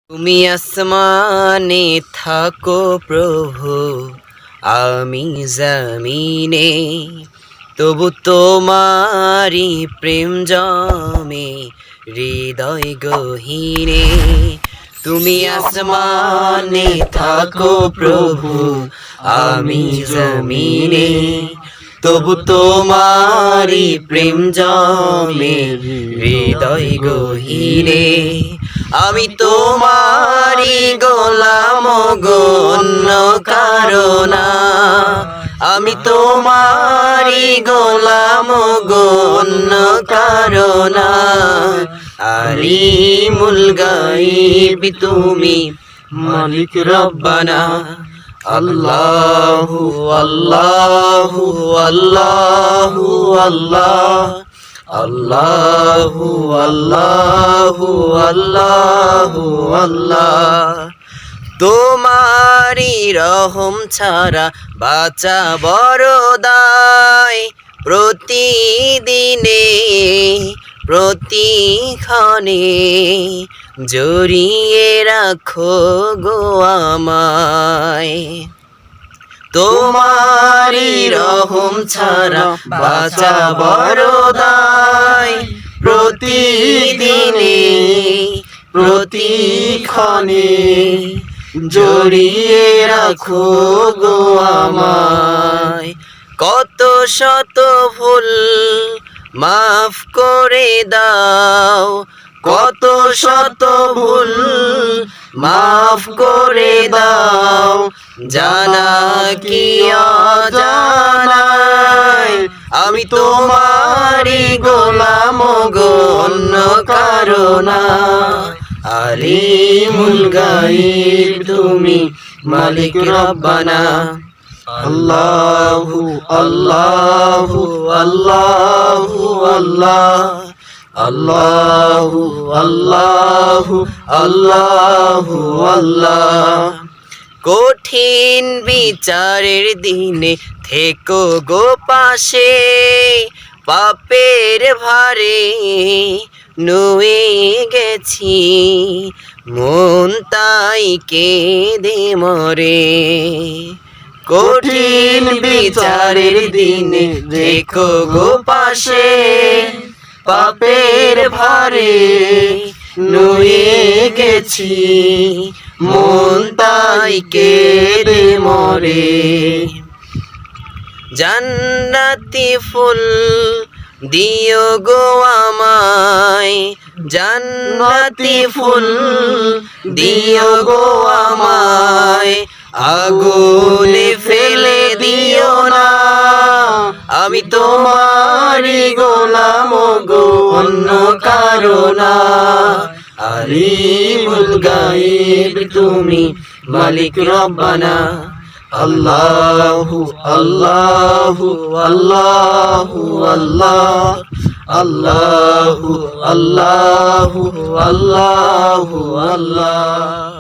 তুমি আসমানে থাকো প্রভু, আমি জমিনে, তবু তোমারি প্রেম জমে হৃদয় গহীনে। তুমি আসমানে থাকো প্রভু, আমি জমিনে, তবু তোমারি প্রেম জমে হৃদয় গহীনে। আমি তোমারি গোলাম গো, অন্য কারো না। আমি তোমারি গোলাম গো, অন্য কারো না। আলিমুল গায়ব তুমি, মালিক রব্বানা। আল্লাহু আল্লাহু আল্লাহু আল্লাহ, আল্লাহু আল্লাহু আল্লাহু আল্লাহ। তোমারি রহম ছাড়া বাঁচা বড় দায়, প্রতিদিনে প্রতিক্ষণে জড়িয়ে রাখো গো আমায়। তোমারি রহম ছাড়া বাঁচা বড় দায়, প্রতিদিনে প্রতিক্ষণে জড়িয়ে রাখো গো আমায়। কত শত ভুল মাফ করে দাও, কত শত ভুল মাফ করে দাও, জানা কি অজানায়। আমি তোমারি গোলাম গো, অন্য কারো না। আলিমুল গায়ব তুমি, মালিক রব্বানা। আল্লাহু আল্লাহু আল্লাহু আল্লাহ, আল্লাহু আল্লাহু আল্লাহু আল্লাহ। কঠিন বিচারের দিনে থেকো গো পাশে, পাপের ভারে নুয়ে গেছি, মন তাই কেঁদে মরে। কঠিন বিচারের দিনে থেকো গো পাশে, পাপের ভারে নুয়ে গেছি, মন তাই কেঁদে মরে। জান্নাতি ফুল দিও গো আমায়, জান্নাতি ফুল দিও গো আমায়, আগুনে ফেলে দিও না। আমি তোমারি গোলাম গো, অন্য কারো না। আলিমুল গায়ব তুমি, মালিক রব্বানা। আল্লাহু আল্লাহু আল্লাহু আল্লাহ, আল্লাহু আল্লাহু আল্লাহু আল্লাহ।